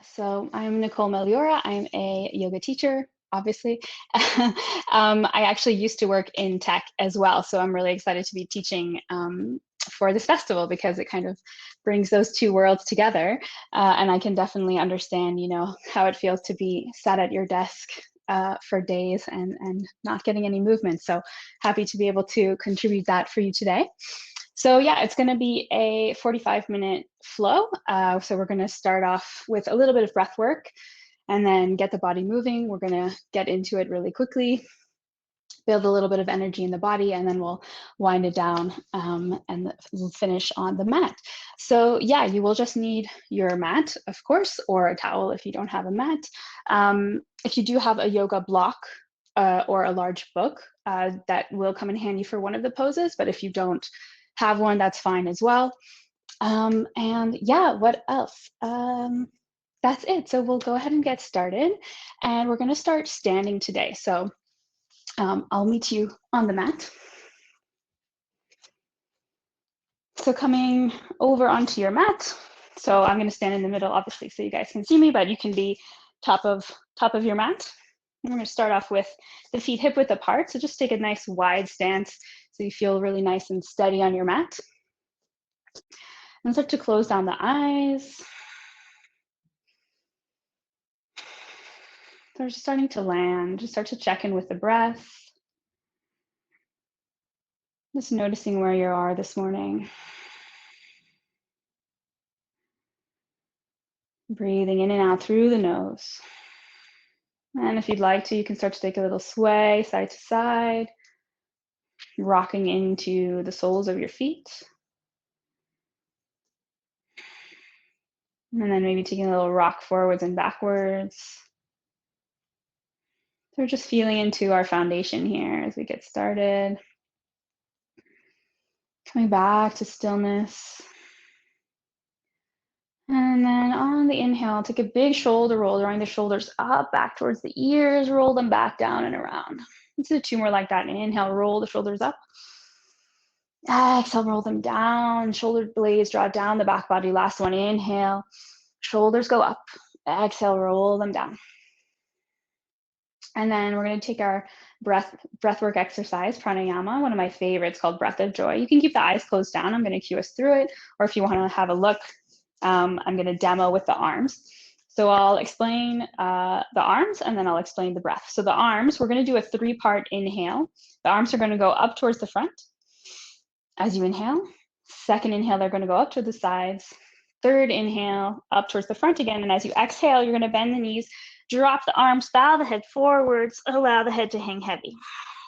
So I'm Nicole Moliniere. I'm a yoga teacher, obviously. I actually used to work in tech as well, so I'm really excited to be teaching for this festival because it kind of brings those two worlds together. And I can definitely understand, how it feels to be sat at your desk for days and not getting any movement. So happy to be able to contribute that for you today. So yeah, it's going to be a 45-minute flow. So we're going to start off with a little bit of breath work and then get the body moving. We're going to get into it really quickly, build a little bit of energy in the body, and then we'll wind it down and we'll finish on the mat. So yeah, you will just need your mat, of course, or a towel if you don't have a mat. If you do have a yoga block or a large book, that will come in handy for one of the poses, but if you don't have one, that's fine as well. And yeah, what else? That's it. So we'll go ahead and get started, and we're going to start standing today. So I'll meet you on the mat. So coming over onto your mat. So I'm going to stand in the middle, obviously, so you guys can see me, but you can be top of your mat. I'm going to start off with the feet hip width apart. So just take a nice wide stance so you feel really nice and steady on your mat. And start to close down the eyes. So we're just starting to land. Just start to check in with the breath. Just noticing where you are this morning. Breathing in and out through the nose. And if you'd like to, you can start to take a little sway side to side, rocking into the soles of your feet. And then maybe taking a little rock forwards and backwards. So we're just feeling into our foundation here as we get started. Coming back to stillness. And then on the inhale, take a big shoulder roll, drawing the shoulders up, back towards the ears, roll them back down and around. Let's do two more like that. Inhale, roll the shoulders up. Exhale, roll them down. Shoulder blades draw down the back body. Last one, inhale. Shoulders go up. Exhale, roll them down. And then we're going to take our breath work exercise, pranayama, one of my favorites called Breath of Joy. You can keep the eyes closed down. I'm going to cue us through it. Or if you want to have a look, I'm going to demo with the arms. So I'll explain the arms and then I'll explain the breath. So the arms, we're going to do a 3-part inhale. The arms are going to go up towards the front. As you inhale, second inhale, they're going to go up to the sides. Third inhale, up towards the front again. And as you exhale, you're going to bend the knees, drop the arms, bow the head forwards, allow the head to hang heavy.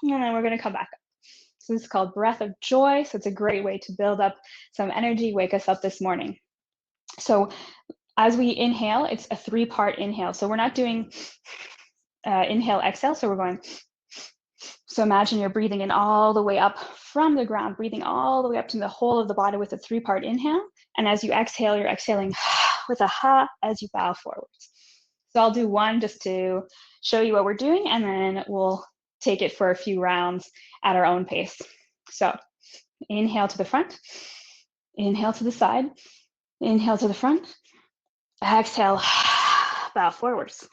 And then we're going to come back up. So this is called Breath of Joy. So it's a great way to build up some energy, wake us up this morning. So as we inhale, it's a 3-part inhale. So we're not doing inhale, exhale. So we're going. So imagine you're breathing in all the way up from the ground, breathing all the way up to the whole of the body with a 3-part inhale. And as you exhale, you're exhaling with a ha as you bow forwards. So I'll do one just to show you what we're doing, and then we'll take it for a few rounds at our own pace. So inhale to the front, inhale to the side, inhale to the front, exhale, bow forwards.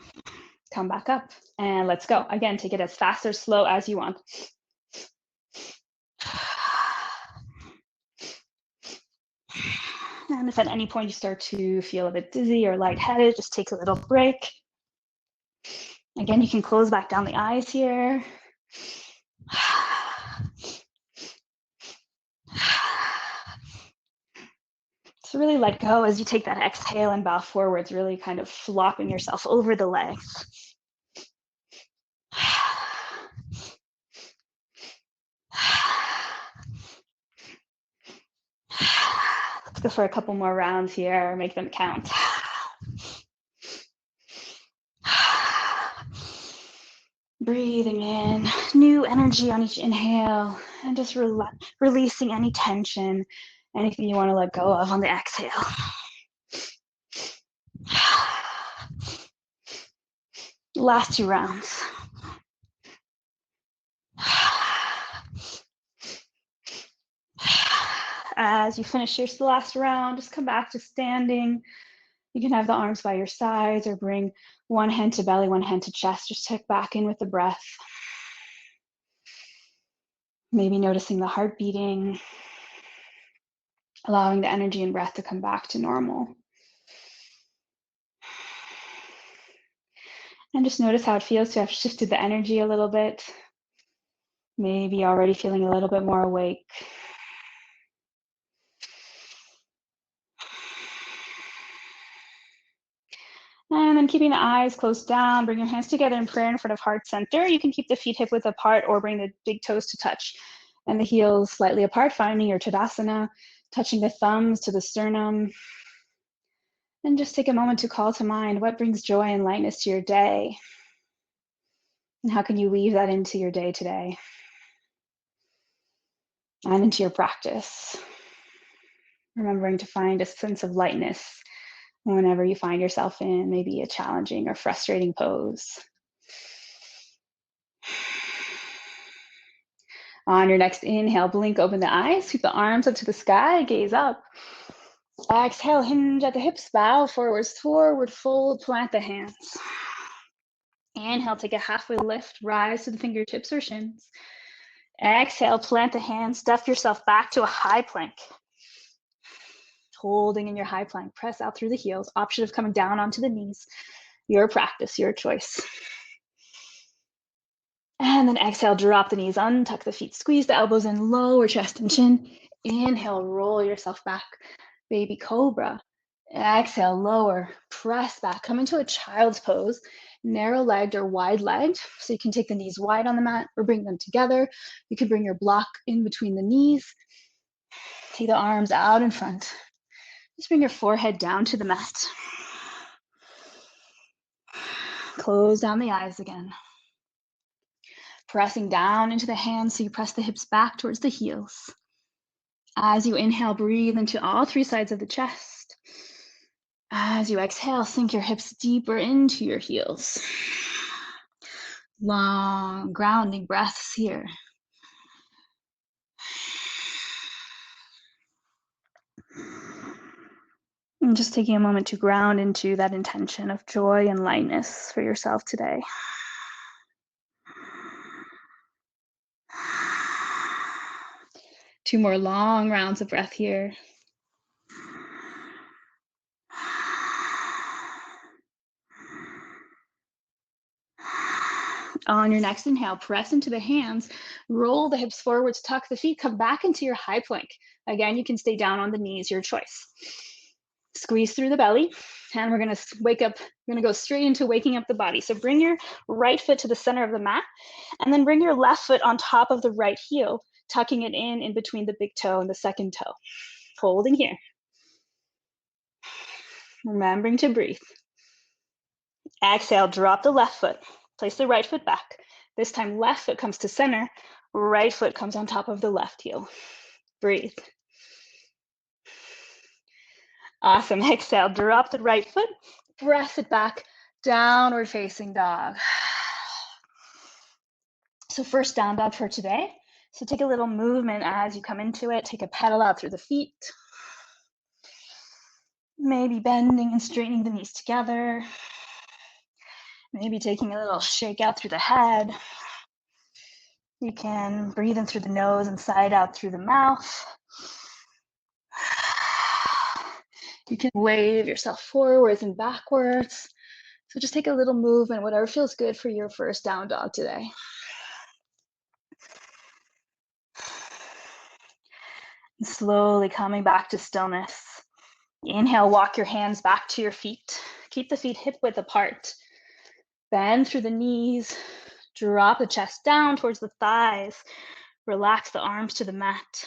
Come back up and let's go. Again, take it as fast or slow as you want. And if at any point you start to feel a bit dizzy or lightheaded, just take a little break. Again, you can close back down the eyes here. So really let go as you take that exhale and bow forwards, really kind of flopping yourself over the legs. Let's go for a couple more rounds here, make them count. Breathing in, new energy on each inhale, and just releasing any tension, anything you want to let go of on the exhale. Last 2 rounds. As you finish your last round, just come back to standing. You can have the arms by your sides or bring one hand to belly, one hand to chest. Just check back in with the breath. Maybe noticing the heart beating, allowing the energy and breath to come back to normal. And just notice how it feels to have shifted the energy a little bit. Maybe already feeling a little bit more awake. And then keeping the eyes closed down, bring your hands together in prayer in front of heart center. You can keep the feet hip width apart or bring the big toes to touch and the heels slightly apart, finding your Tadasana, touching the thumbs to the sternum. And just take a moment to call to mind what brings joy and lightness to your day. And how can you weave that into your day today and into your practice? Remembering to find a sense of lightness whenever you find yourself in maybe a challenging or frustrating pose. On your next inhale, blink open the eyes, sweep the arms up to the sky, gaze up. Exhale, hinge at the hips, bow forwards, forward fold, plant the hands. Inhale, take a halfway lift, rise to the fingertips or shins. Exhale, plant the hands, stuff yourself back to a high plank. Holding in your high plank, press out through the heels. Option of coming down onto the knees. Your practice, your choice. And then exhale, drop the knees, untuck the feet, squeeze the elbows in, lower chest and chin. Inhale, roll yourself back, baby cobra. Exhale, lower, press back, come into a child's pose, narrow-legged or wide-legged. So you can take the knees wide on the mat or bring them together. You can bring your block in between the knees. Take the arms out in front. Just bring your forehead down to the mat. Close down the eyes again. Pressing down into the hands, so you press the hips back towards the heels. As you inhale, breathe into all three sides of the chest. As you exhale, sink your hips deeper into your heels. Long, grounding breaths here. And just taking a moment to ground into that intention of joy and lightness for yourself today. Two more long rounds of breath here. On your next inhale, press into the hands, roll the hips forwards, tuck the feet, come back into your high plank. Again, you can stay down on the knees, your choice. Squeeze through the belly, and we're gonna wake up, we're gonna go straight into waking up the body. So bring your right foot to the center of the mat, and then bring your left foot on top of the right heel, tucking it in between the big toe and the second toe. Holding here. Remembering to breathe. Exhale, drop the left foot. Place the right foot back. This time, left foot comes to center. Right foot comes on top of the left heel. Breathe. Awesome. Exhale, drop the right foot. Press it back. Downward facing dog. So first down dog for today. So take a little movement as you come into it. Take a pedal out through the feet. Maybe bending and straightening the knees together. Maybe taking a little shake out through the head. You can breathe in through the nose and side out through the mouth. You can wave yourself forwards and backwards. So just take a little movement, whatever feels good for your first down dog today. And slowly coming back to stillness. Inhale, walk your hands back to your feet. Keep the feet hip width apart. Bend through the knees. Drop the chest down towards the thighs. Relax the arms to the mat.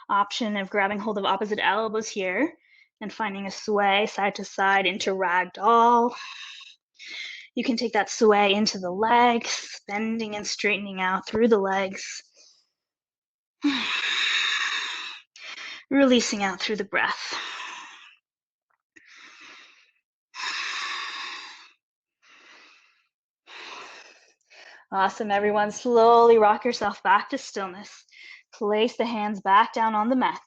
Option of grabbing hold of opposite elbows here and finding a sway side to side into ragdoll. You can take that sway into the legs, bending and straightening out through the legs. Releasing out through the breath. Awesome, everyone. Slowly rock yourself back to stillness. Place the hands back down on the mat.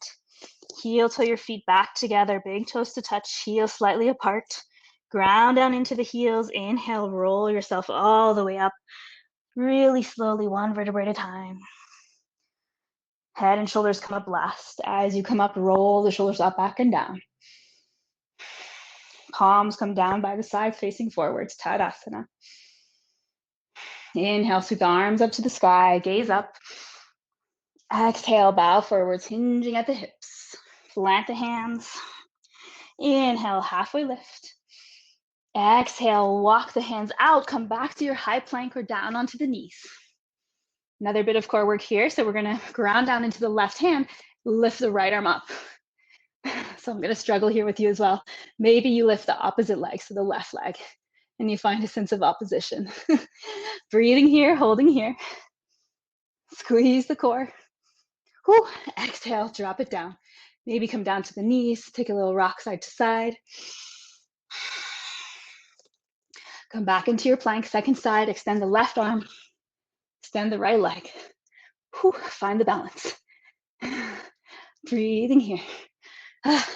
Heel toe your feet back together, big toes to touch, heels slightly apart. Ground down into the heels. Inhale, roll yourself all the way up. Really slowly, one vertebrae at a time. Head and shoulders come up last. As you come up, roll the shoulders up, back, and down. Palms come down by the side, facing forwards, Tadasana. Inhale, sweep the arms up to the sky, gaze up. Exhale, bow forwards, hinging at the hips. Plant the hands. Inhale, halfway lift. Exhale, walk the hands out, come back to your high plank or down onto the knees. Another bit of core work here. So we're gonna ground down into the left hand, lift the right arm up. So I'm gonna struggle here with you as well. Maybe you lift the opposite leg, so the left leg, and you find a sense of opposition. Breathing here, holding here. Squeeze the core. Whew. Exhale, drop it down. Maybe come down to the knees, take a little rock side to side. Come back into your plank, second side, extend the left arm, extend the right leg. Whew. Find the balance. Breathing here.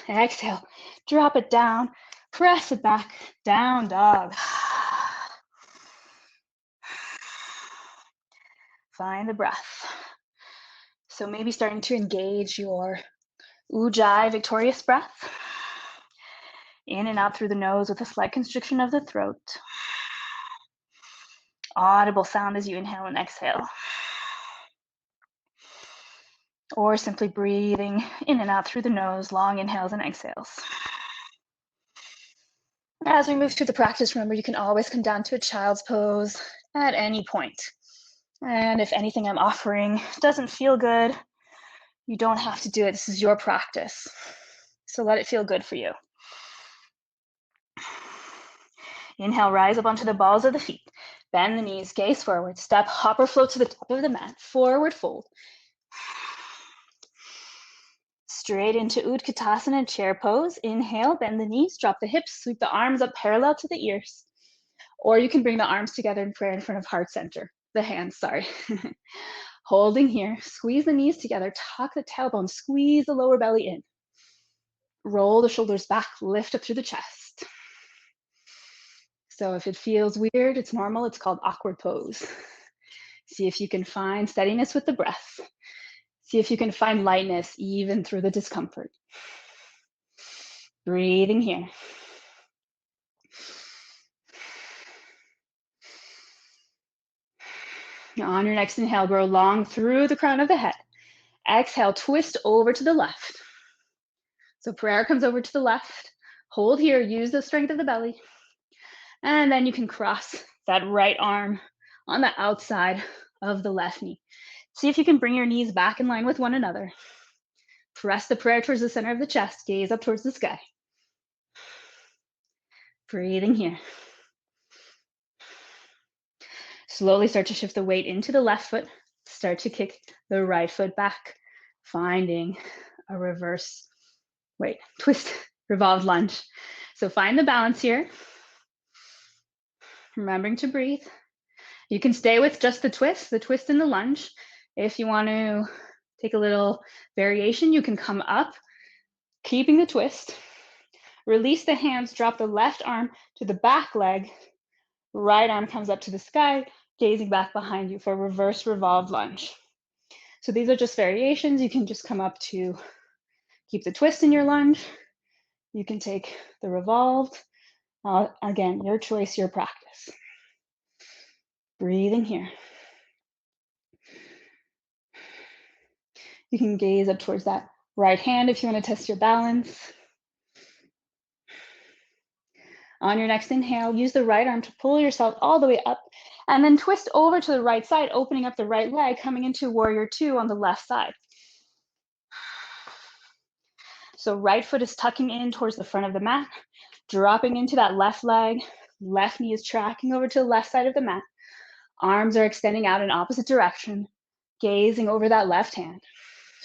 Exhale, drop it down, press it back, down dog. Find the breath. So maybe starting to engage your Ujjayi, victorious breath. In and out through the nose with a slight constriction of the throat. Audible sound as you inhale and exhale. Or simply breathing in and out through the nose, long inhales and exhales. As we move through the practice, remember you can always come down to a child's pose at any point. And if anything I'm offering doesn't feel good, you don't have to do it. This is your practice. So let it feel good for you. Inhale, rise up onto the balls of the feet. Bend the knees, gaze forward. Step, hop or float to the top of the mat. Forward fold. Straight into Udkatasana, chair pose. Inhale, bend the knees, drop the hips, sweep the arms up parallel to the ears. Or you can bring the arms together in prayer in front of heart center. The hands, sorry. Holding here, squeeze the knees together, tuck the tailbone, squeeze the lower belly in. Roll the shoulders back, lift up through the chest. So if it feels weird, it's normal, it's called awkward pose. See if you can find steadiness with the breath. See if you can find lightness even through the discomfort. Breathing here. On your next inhale, grow long through the crown of the head. Exhale, twist over to the left. So prayer comes over to the left. Hold here, use the strength of the belly. And then you can cross that right arm on the outside of the left knee. See if you can bring your knees back in line with one another. Press the prayer towards the center of the chest, gaze up towards the sky. Breathing here. Slowly start to shift the weight into the left foot. Start to kick the right foot back, finding a reverse, twist, revolved lunge. So find the balance here. Remembering to breathe. You can stay with just the twist and the lunge. If you want to take a little variation, you can come up, keeping the twist. Release the hands, drop the left arm to the back leg. Right arm comes up to the sky, gazing back behind you for reverse revolved lunge. So these are just variations. You can just come up to keep the twist in your lunge. You can take the revolved. Again, your choice, your practice. Breathing here. You can gaze up towards that right hand if you want to test your balance. On your next inhale, use the right arm to pull yourself all the way up and then twist over to the right side, opening up the right leg, coming into warrior two on the left side. So right foot is tucking in towards the front of the mat, dropping into that left leg, left knee is tracking over to the left side of the mat. Arms are extending out in opposite direction, gazing over that left hand.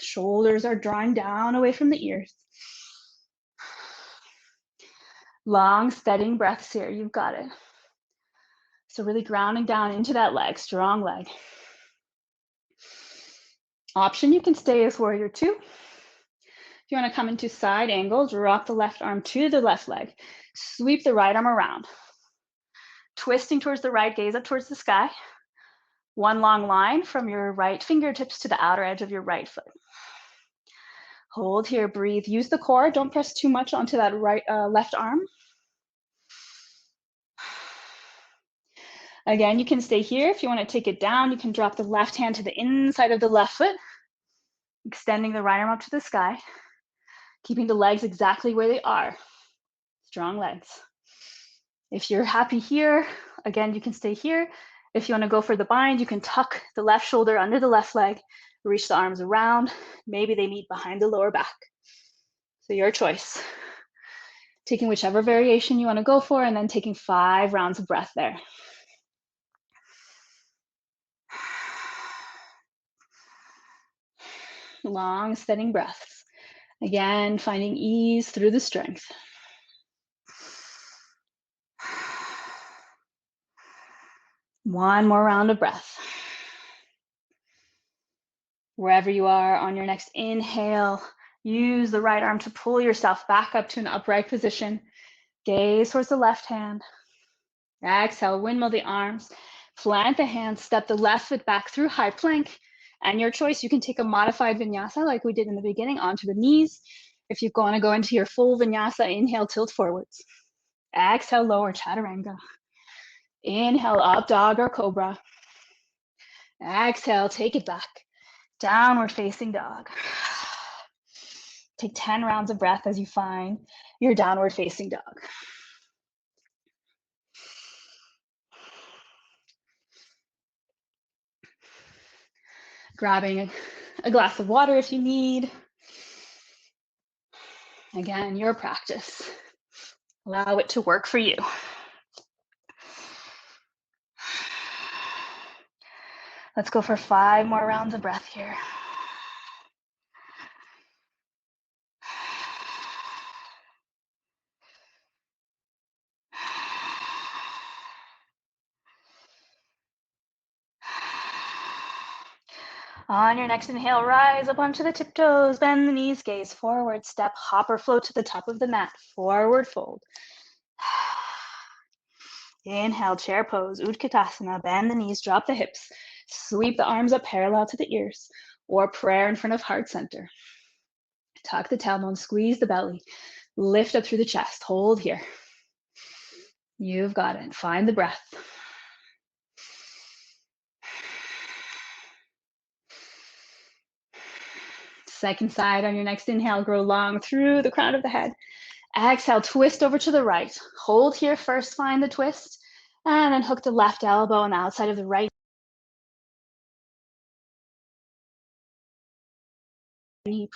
Shoulders are drawing down away from the ears. Long, steadying breaths here, you've got it. So really grounding down into that leg, strong leg. Option, you can stay as warrior two. If you want to come into side angle, drop the left arm to the left leg. Sweep the right arm around. Twisting towards the right, gaze up towards the sky. One long line from your right fingertips to the outer edge of your right foot. Hold here, breathe. Use the core. Don't press too much onto that left arm. Again, you can stay here. If you want to take it down, you can drop the left hand to the inside of the left foot, extending the right arm up to the sky, keeping the legs exactly where they are. Strong legs. If you're happy here, again, you can stay here. If you want to go for the bind, you can tuck the left shoulder under the left leg, reach the arms around. Maybe they meet behind the lower back. So your choice. Taking whichever variation you want to go for, and then taking 5 rounds of breath there. Long, steady breaths. Again, finding ease through the strength. One more round of breath. Wherever you are on your next inhale, use the right arm to pull yourself back up to an upright position. Gaze towards the left hand. Exhale, windmill the arms. Plant the hands, step the left foot back through high plank. And your choice, you can take a modified vinyasa like we did in the beginning onto the knees. If you want to go into your full vinyasa, inhale, tilt forwards. Exhale, lower chaturanga. Inhale, up dog or cobra. Exhale, take it back. Downward facing dog. Take 10 rounds of breath as you find your downward facing dog. Grabbing a glass of water if you need. Again, your practice. Allow it to work for you. Let's go for 5 more rounds of breath here. On your next inhale, rise up onto the tiptoes, bend the knees, gaze forward, step, hop or float to the top of the mat, forward fold. Inhale, chair pose, Udkatasana, bend the knees, drop the hips, sweep the arms up parallel to the ears, or prayer in front of heart center. Tuck the tailbone, squeeze the belly, lift up through the chest, hold here. You've got it, find the breath. Second side on your next inhale, grow long through the crown of the head. Exhale, twist over to the right. Hold here first, find the twist, and then hook the left elbow on the outside of the right knee.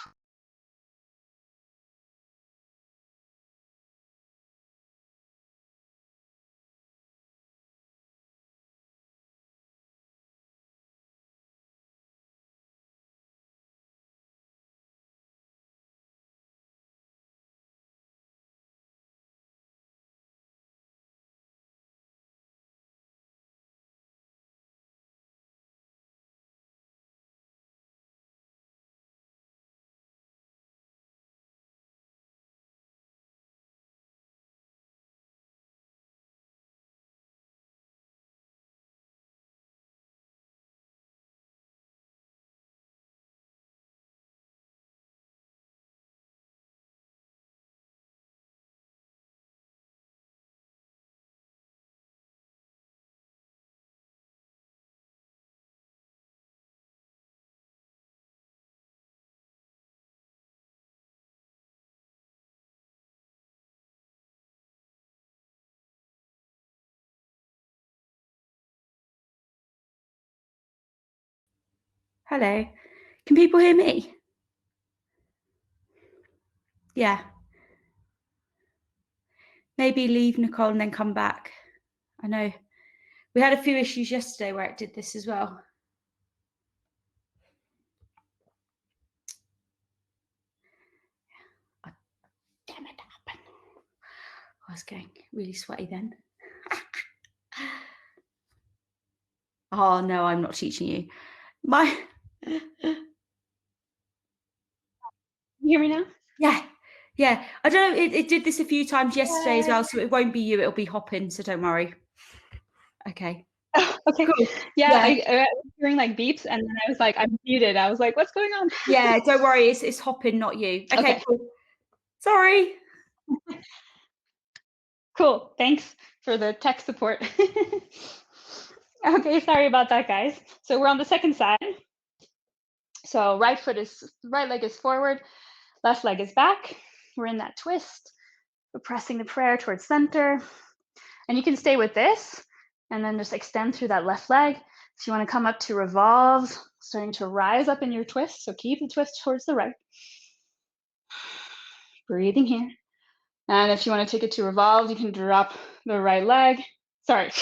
Hello. Can people hear me? Yeah. Maybe leave, Nicole, and then come back. I know we had a few issues yesterday where it did this as well. Oh, damn it happened. I was getting really sweaty then. Oh no, I'm not teaching you. You hear me now? Yeah. I don't know. It did this a few times yesterday as well, so it won't be you. It'll be hopping. So don't worry. Okay. Okay. Cool. Yeah, I was hearing like beeps, and then I was like, I'm muted. I was like, what's going on? Yeah. Don't worry. It's hopping, not you. Okay. Cool. Sorry. Cool. Thanks for the tech support. Okay, sorry about that, guys. So we're on the second side. So right leg is forward, left leg is back. We're in that twist. We're pressing the prayer towards center. And you can stay with this and then just extend through that left leg. If you want to come up to revolved, starting to rise up in your twist. So keep the twist towards the right. Breathing here. And if you want to take it to revolved, you can drop the right leg. Sorry,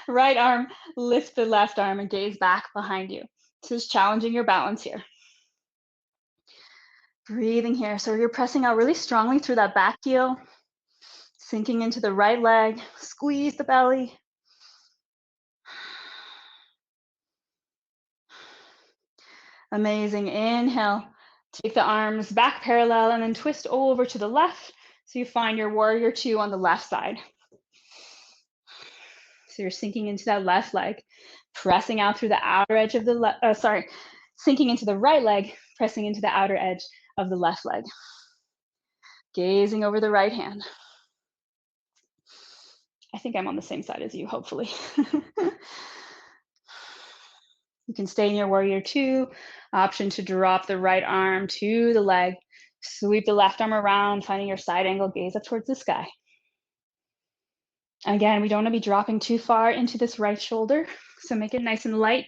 right arm, lift the left arm and gaze back behind you. This is challenging your balance here. Breathing here. So you're pressing out really strongly through that back heel, sinking into the right leg, squeeze the belly. Amazing. Inhale. Take the arms back parallel and then twist over to the left. So you find your warrior two on the left side. So you're sinking into that left leg, pressing out through the outer edge of the sinking into the right leg, pressing into the outer edge of the left leg. Gazing over the right hand. I think I'm on the same side as you, hopefully. You can stay in your warrior two. Option to drop the right arm to the leg. Sweep the left arm around, finding your side angle, gaze up towards the sky. Again, we don't want to be dropping too far into this right shoulder, so make it nice and light.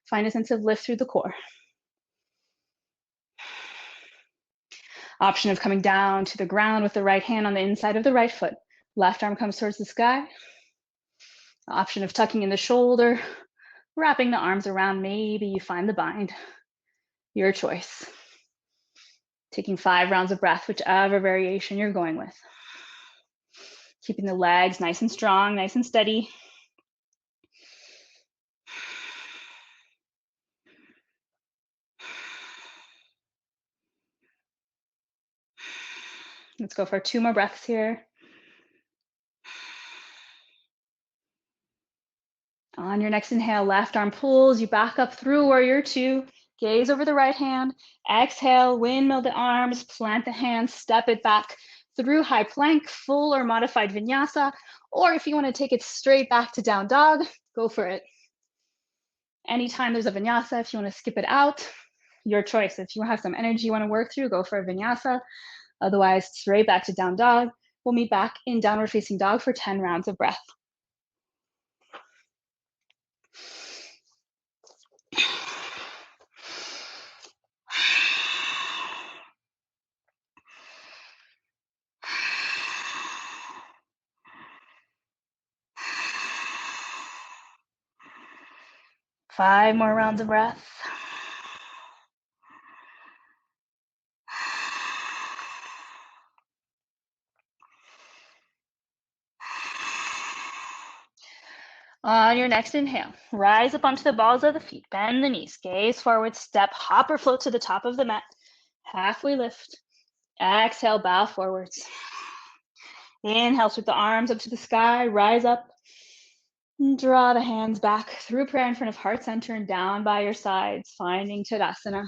Find a sense of lift through the core. Option of coming down to the ground with the right hand on the inside of the right foot. Left arm comes towards the sky. Option of tucking in the shoulder, wrapping the arms around. Maybe you find the bind. Your choice. Taking 5 rounds of breath, whichever variation you're going with. Keeping the legs nice and strong, nice and steady. Let's go for 2 more breaths here. On your next inhale, left arm pulls you back up through warrior two. Gaze over the right hand. Exhale, windmill the arms, plant the hands, step it back through high plank, full or modified vinyasa. Or if you want to take it straight back to down dog, go for it. Anytime there's a vinyasa, if you want to skip it out, your choice. If you have some energy you want to work through, go for a vinyasa. Otherwise, straight back to down dog. We'll meet back in downward facing dog for 10 rounds of breath. Five more rounds of breath. On your next inhale, rise up onto the balls of the feet, bend the knees, gaze forward, step, hop or float to the top of the mat, halfway lift. Exhale, bow forwards. Inhale, sweep the arms up to the sky, rise up. Draw the hands back through prayer in front of heart center and down by your sides, finding Tadasana.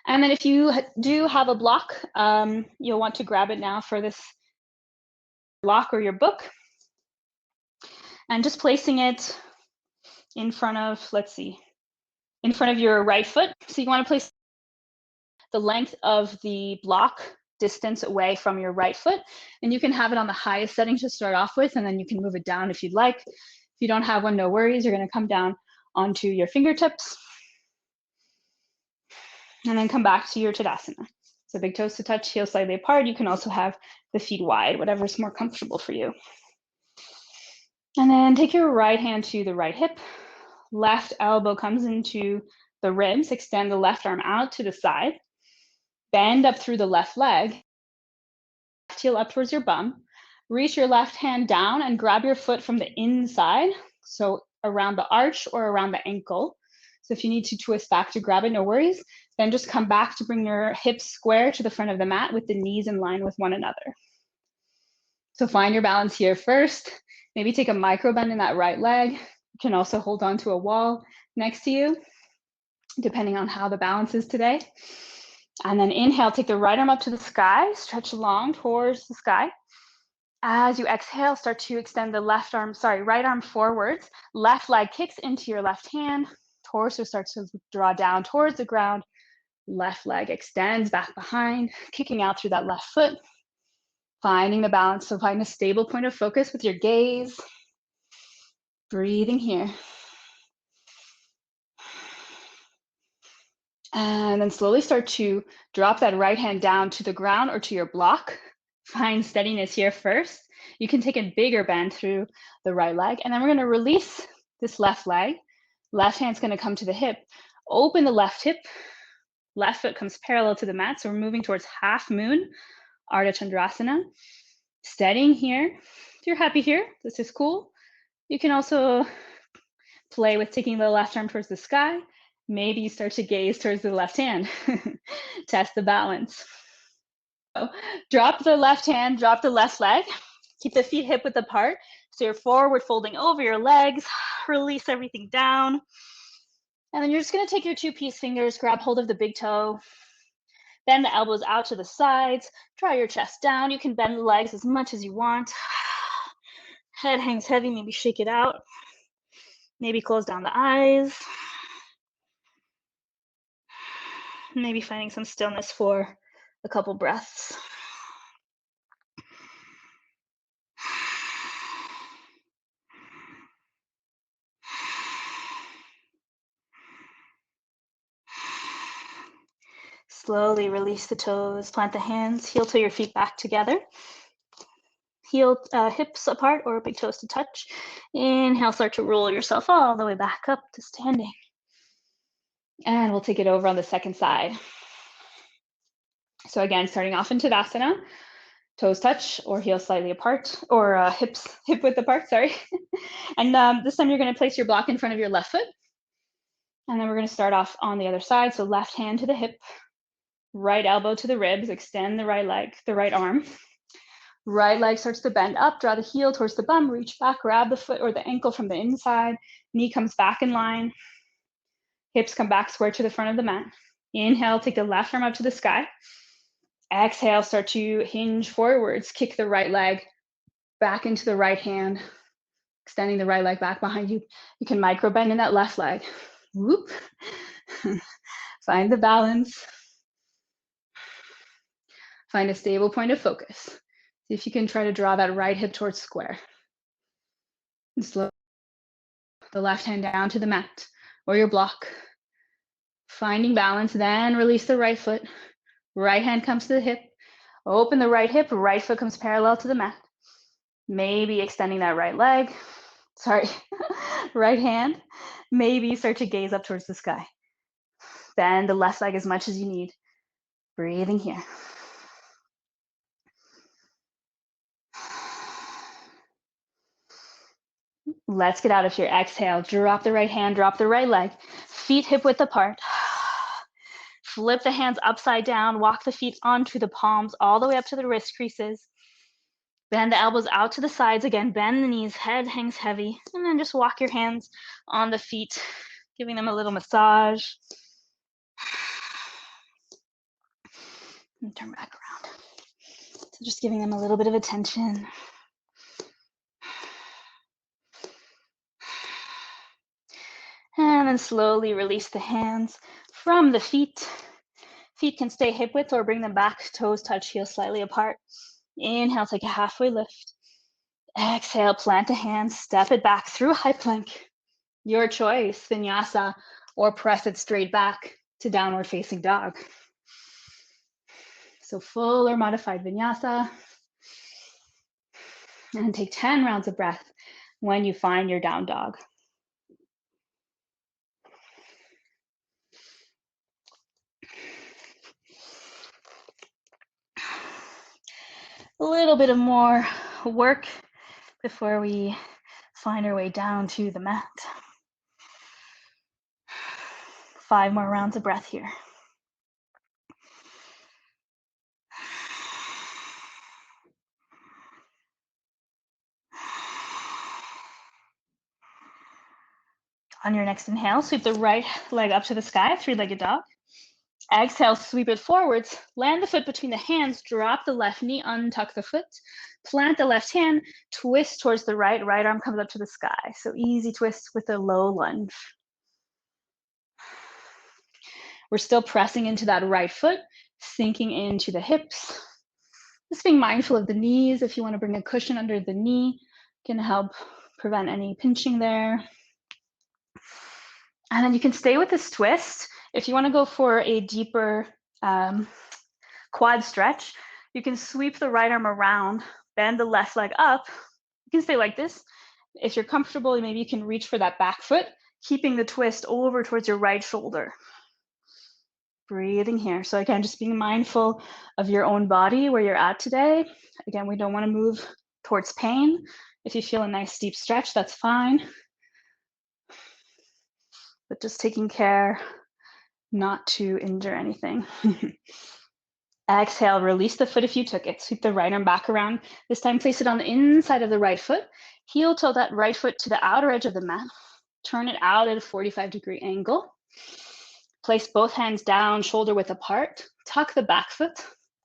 And then if you do have a block, you'll want to grab it now for this block or your book. And just placing it in front of, in front of your right foot. So you want to place the length of the block distance away from your right foot. And you can have it on the highest setting to start off with, and then you can move it down if you'd like. If you don't have one, no worries. You're going to come down onto your fingertips and then come back to your Tadasana. So big toes to touch, heels slightly apart. You can also have the feet wide, whatever's more comfortable for you. And then take your right hand to the right hip. Left elbow comes into the ribs. Extend the left arm out to the side. Bend up through the left leg. Left heel up towards your bum. Reach your left hand down and grab your foot from the inside. So around the arch or around the ankle. So if you need to twist back to grab it, no worries. Then just come back to bring your hips square to the front of the mat with the knees in line with one another. So find your balance here first. Maybe take a micro bend in that right leg. You can also hold on to a wall next to you, depending on how the balance is today. And then inhale, take the right arm up to the sky, stretch long towards the sky. As you exhale, start to extend the right arm forwards. Left leg kicks into your left hand. Torso starts to draw down towards the ground. Left leg extends back behind, kicking out through that left foot. Finding the balance, so find a stable point of focus with your gaze. Breathing here. And then slowly start to drop that right hand down to the ground or to your block. Find steadiness here first. You can take a bigger bend through the right leg, and then we're going to release this left leg. Left hand's going to come to the hip. Open the left hip. Left foot comes parallel to the mat, so we're moving towards half moon, Ardha Chandrasana. Steadying here. If you're happy here, this is cool. You can also play with taking the left arm towards the sky. Maybe you start to gaze towards the left hand. Test the balance. So drop the left hand, drop the left leg. Keep the feet hip width apart. So you're forward folding over your legs. Release everything down. And then you're just going to take your two peace fingers, grab hold of the big toe. Bend the elbows out to the sides. Draw your chest down. You can bend the legs as much as you want. Head hangs heavy. Maybe shake it out. Maybe close down the eyes. Maybe finding some stillness for a couple breaths. Slowly release the toes, plant the hands, heel to your feet back together. Hips apart or big toes to touch. Inhale, start to roll yourself all the way back up to standing. And we'll take it over on the second side. So again, starting off in Tadasana, toes touch or heels slightly apart, or hip width apart, sorry. And this time you're going to place your block in front of your left foot. And then we're going to start off on the other side. So left hand to the hip, right elbow to the ribs, extend the right leg, the right arm. Right leg starts to bend up, draw the heel towards the bum, reach back, grab the foot or the ankle from the inside. Knee comes back in line. Hips come back square to the front of the mat. Inhale, take the left arm up to the sky. Exhale, start to hinge forwards. Kick the right leg back into the right hand, extending the right leg back behind you. You can micro bend in that left leg. Whoop. Find the balance. Find a stable point of focus. See if you can try to draw that right hip towards square. And slow the left hand down to the mat or your block. Finding balance, then release the right foot. Right hand comes to the hip. Open the right hip, right foot comes parallel to the mat. Maybe extending that right leg. Right hand. Maybe start to gaze up towards the sky. Bend the left leg as much as you need. Breathing here. Let's get out of here. Exhale, drop the right hand, drop the right leg. Feet hip width apart. Flip the hands upside down, walk the feet onto the palms all the way up to the wrist creases. Bend the elbows out to the sides. Again, bend the knees, head hangs heavy. And then just walk your hands on the feet, giving them a little massage. And turn back around. So just giving them a little bit of attention. And then slowly release the hands from the feet. Feet can stay hip width or bring them back. Toes touch, heels slightly apart. Inhale, take a halfway lift. Exhale, plant a hand, step it back through high plank. Your choice, vinyasa, or press it straight back to downward facing dog. So full or modified vinyasa. And take 10 rounds of breath when you find your down dog. A little bit of more work before we find our way down to the mat. 5 more rounds of breath here. On your next inhale, sweep the right leg up to the sky, three-legged dog. Exhale, sweep it forwards, land the foot between the hands, drop the left knee, untuck the foot, plant the left hand, twist towards the right arm comes up to the sky. So easy twist with a low lunge. We're still pressing into that right foot, sinking into the hips. Just being mindful of the knees. If you want to bring a cushion under the knee, can help prevent any pinching there. And then you can stay with this twist. If you want to go for a deeper quad stretch, you can sweep the right arm around, bend the left leg up. You can stay like this. If you're comfortable, maybe you can reach for that back foot, keeping the twist over towards your right shoulder. Breathing here. So again, just being mindful of your own body, where you're at today. Again, we don't want to move towards pain. If you feel a nice deep stretch, that's fine. But just taking care not to injure anything. Exhale, release the foot if you took it. Sweep the right arm back around. This time, place it on the inside of the right foot. Heel toe that right foot to the outer edge of the mat. Turn it out at a 45-degree angle. Place both hands down, shoulder width apart. Tuck the back foot.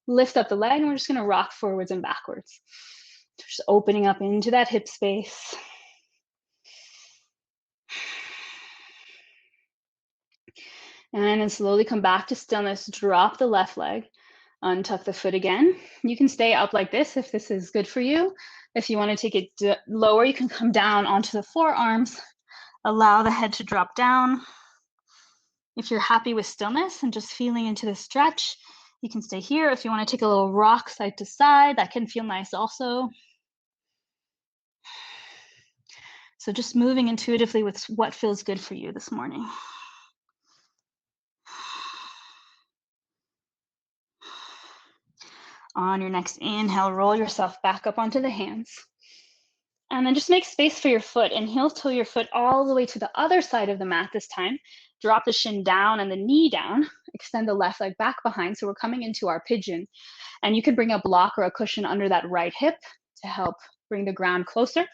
Lift up the leg, and we're just going to rock forwards and backwards. Just opening up into that hip space. And then slowly come back to stillness. Drop the left leg. Untuck the foot again. You can stay up like this if this is good for you. If you want to take it lower, you can come down onto the forearms. Allow the head to drop down. If you're happy with stillness and just feeling into the stretch, you can stay here. If you want to take a little rock side to side, that can feel nice also. So just moving intuitively with what feels good for you this morning. On your next inhale, roll yourself back up onto the hands. And then just make space for your foot and heel toe your foot all the way to the other side of the mat this time. Drop the shin down and the knee down. Extend the left leg back behind. So we're coming into our pigeon. And you can bring a block or a cushion under that right hip to help bring the ground closer.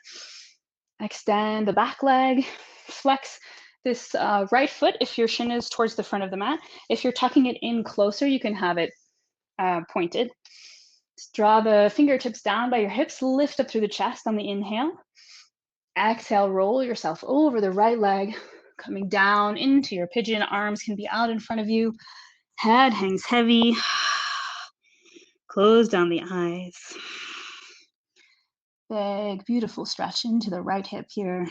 Extend the back leg. Flex this right foot if your shin is towards the front of the mat. If you're tucking it in closer, you can have it pointed. Just draw the fingertips down by your hips, lift up through the chest on the inhale. Exhale, roll yourself over the right leg, coming down into your pigeon. Arms can be out in front of you. Head hangs heavy. Close down the eyes. Big, beautiful stretch into the right hip here.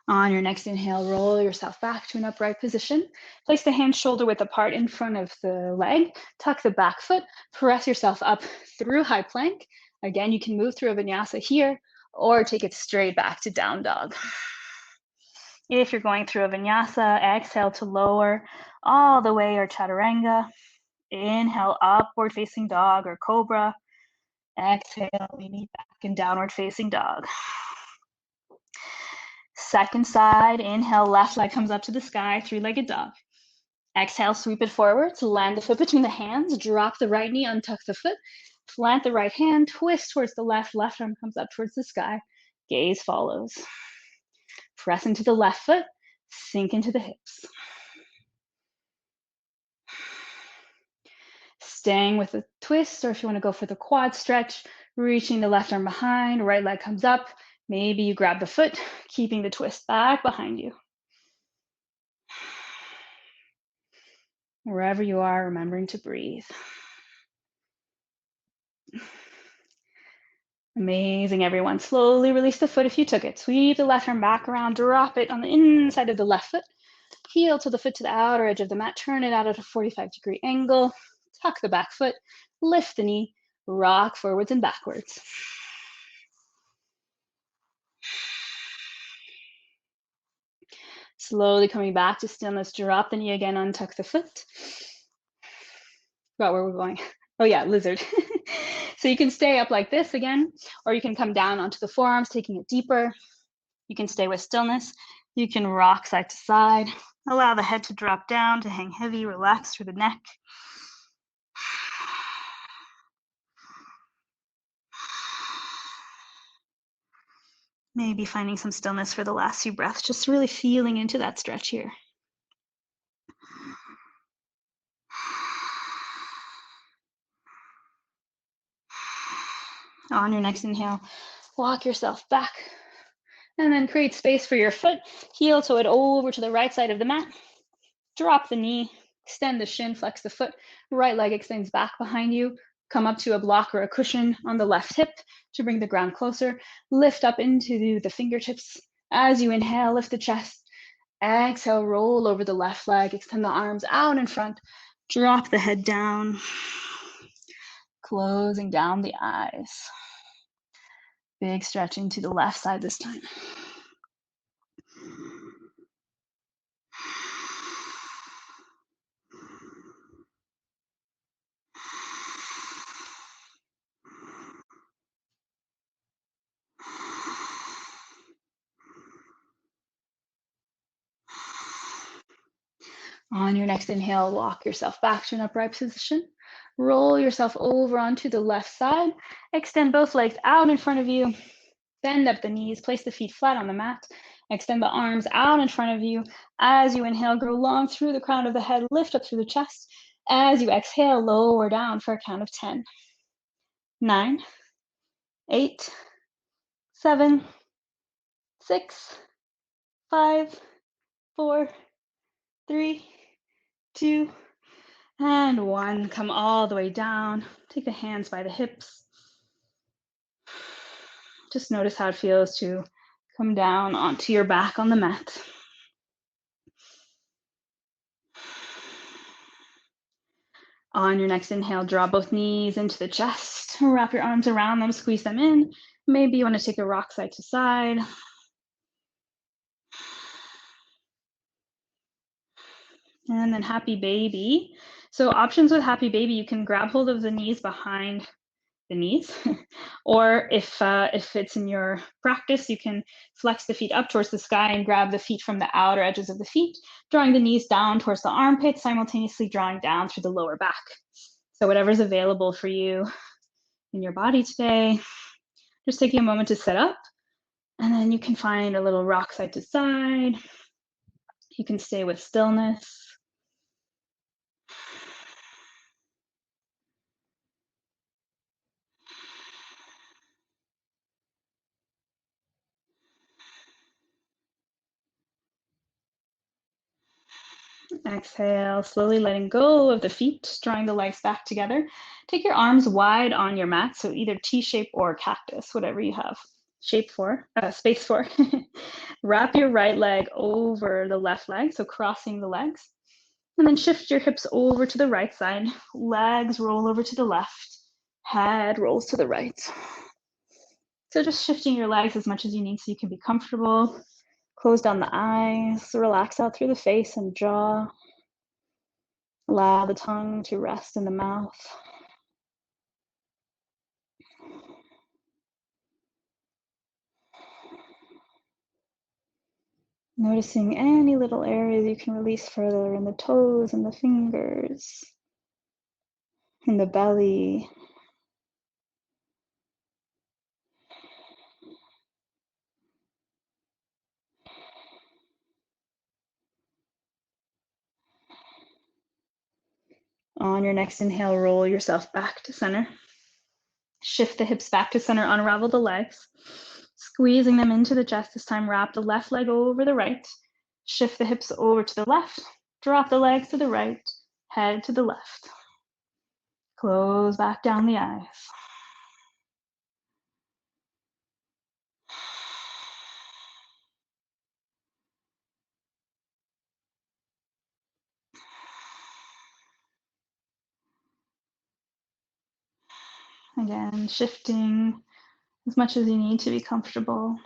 On your next inhale, roll yourself back to an upright position. Place the hands shoulder width apart in front of the leg. Tuck the back foot. Press yourself up through high plank. Again, you can move through a vinyasa here or take it straight back to down dog. If you're going through a vinyasa, exhale to lower all the way or chaturanga. Inhale, upward facing dog or cobra. Exhale, we meet back in downward facing dog. Second side, inhale, left leg comes up to the sky, three-legged dog. Exhale, sweep it forwards, land the foot between the hands, drop the right knee, untuck the foot, plant the right hand, twist towards the left arm comes up towards the sky, gaze follows. Press into the left foot, sink into the hips. Staying with the twist, or if you want to go for the quad stretch, reaching the left arm behind, right leg comes up. Maybe you grab the foot, keeping the twist back behind you. Wherever you are, remembering to breathe. Amazing, everyone. Slowly release the foot if you took it. Sweep the left arm back around, drop it on the inside of the left foot. Heel to the foot to the outer edge of the mat. Turn it out at a 45-degree angle. Tuck the back foot, lift the knee, rock forwards and backwards. Slowly coming back to stillness, drop the knee again, untuck the foot. Forgot where we're going. Oh yeah, lizard. So you can stay up like this again, or you can come down onto the forearms, taking it deeper. You can stay with stillness. You can rock side to side. Allow the head to drop down, to hang heavy, relax through the neck. Maybe finding some stillness for the last few breaths, just really feeling into that stretch here. On your next inhale, walk yourself back, and then create space for your foot. Heel toe it over to the right side of the mat. Drop the knee, extend the shin, flex the foot. Right leg extends back behind you. Come up to a block or a cushion on the left hip to bring the ground closer. Lift up into the fingertips. As you inhale, lift the chest. Exhale, roll over the left leg. Extend the arms out in front. Drop the head down. Closing down the eyes. Big stretching to the left side this time. On your next inhale, walk yourself back to an upright position. Roll yourself over onto the left side. Extend both legs out in front of you. Bend up the knees, place the feet flat on the mat. Extend the arms out in front of you. As you inhale, grow long through the crown of the head, lift up through the chest. As you exhale, lower down for a count of 10. 9, 8, 7, 6, 5, 4, 3, 2, and 1. Come all the way down. Take the hands by the hips. Just notice how it feels to come down onto your back on the mat. On your next inhale, draw both knees into the chest. Wrap your arms around them, squeeze them in. Maybe you want to take a rock side to side. And then happy baby. So options with happy baby, you can grab hold of the knees behind the knees, or if it's in your practice, you can flex the feet up towards the sky and grab the feet from the outer edges of the feet, drawing the knees down towards the armpits, simultaneously drawing down through the lower back. So whatever's available for you in your body today, just taking a moment to set up, and then you can find a little rock side to side. You can stay with stillness. Exhale, slowly letting go of the feet, drawing the legs back together. Take your arms wide on your mat, so either T-shape or cactus, whatever you have space for. Wrap your right leg over the left leg, so crossing the legs. And then shift your hips over to the right side. Legs roll over to the left. Head rolls to the right. So just shifting your legs as much as you need so you can be comfortable. Close down the eyes, relax out through the face and jaw. Allow the tongue to rest in the mouth. Noticing any little areas you can release further in the toes and the fingers, in the belly. On your next inhale, roll yourself back to center. Shift the hips back to center, unravel the legs. Squeezing them into the chest. This time, wrap the left leg over the right. Shift the hips over to the left. Drop the legs to the right. Head to the left. Close back down the eyes. Again, shifting as much as you need to be comfortable.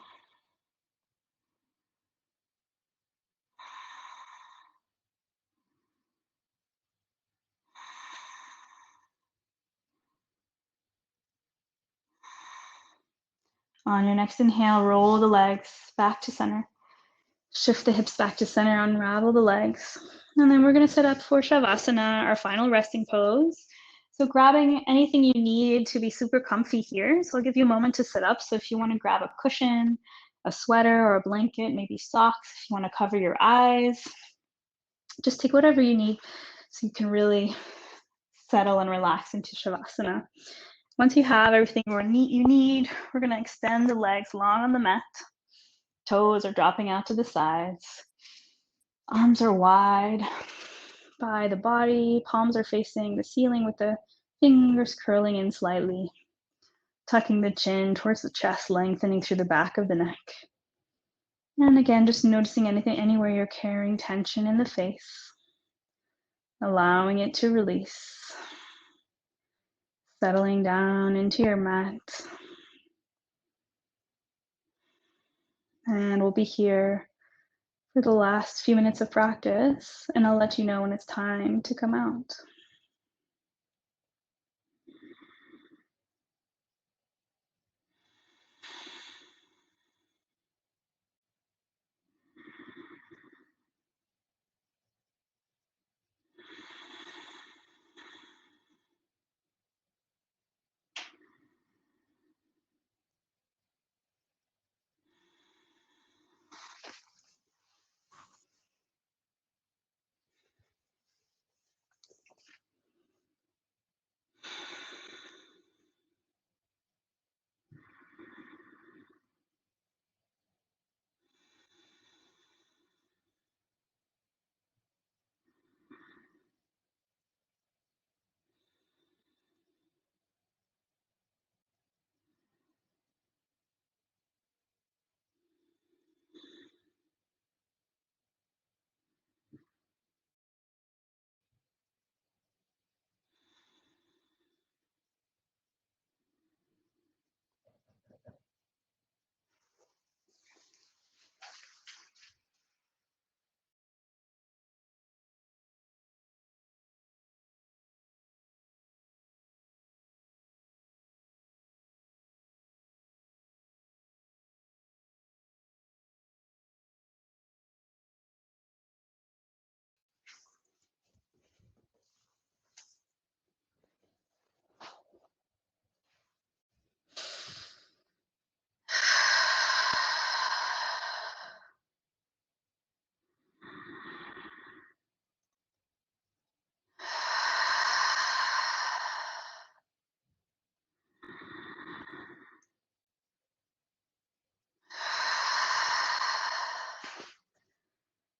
On your next inhale, roll the legs back to center. Shift the hips back to center, unravel the legs. And then we're going to set up for Shavasana, our final resting pose. So grabbing anything you need to be super comfy here. So I'll give you a moment to sit up. So if you want to grab a cushion, a sweater or a blanket, maybe socks, if you want to cover your eyes, just take whatever you need so you can really settle and relax into Shavasana. Once you have everything you need, we're going to extend the legs long on the mat. Toes are dropping out to the sides. Arms are wide by the body. Palms are facing the ceiling with the fingers curling in slightly. Tucking the chin towards the chest, lengthening through the back of the neck. And again, just noticing anywhere you're carrying tension in the face. Allowing it to release. Settling down into your mat. And we'll be here for the last few minutes of practice, and I'll let you know when it's time to come out.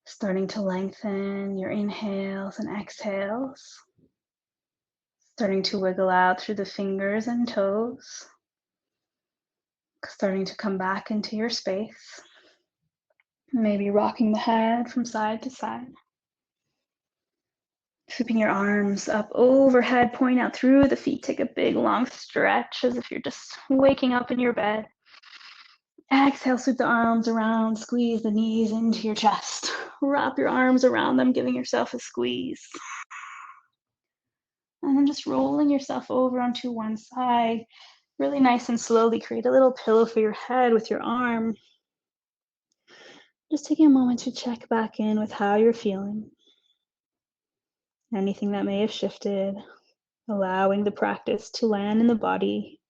Starting to lengthen your inhales and exhales. Starting to wiggle out through the fingers and toes. Starting to come back into your space. Maybe rocking the head from side to side. Sweeping your arms up overhead, point out through the feet. Take a big long stretch as if you're just waking up in your bed. Exhale, sweep the arms around, squeeze the knees into your chest. Wrap your arms around them, giving yourself a squeeze. And then just rolling yourself over onto one side. Really nice and slowly create a little pillow for your head with your arm. Just taking a moment to check back in with how you're feeling. Anything that may have shifted. Allowing the practice to land in the body.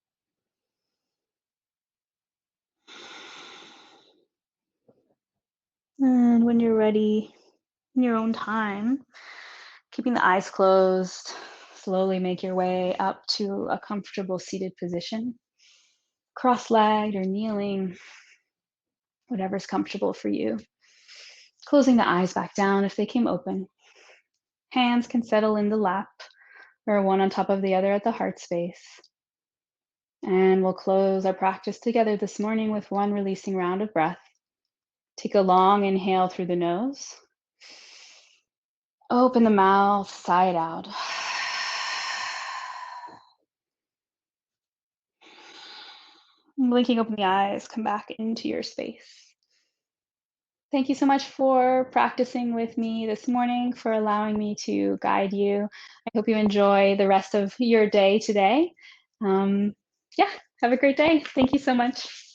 And when you're ready, in your own time, keeping the eyes closed, slowly make your way up to a comfortable seated position. Cross-legged or kneeling, whatever's comfortable for you. Closing the eyes back down if they came open. Hands can settle in the lap or one on top of the other at the heart space. And we'll close our practice together this morning with one releasing round of breath. Take a long inhale through the nose. Open the mouth, sigh it out. Blinking open the eyes, come back into your space. Thank you so much for practicing with me this morning, for allowing me to guide you. I hope you enjoy the rest of your day today. Yeah, have a great day. Thank you so much.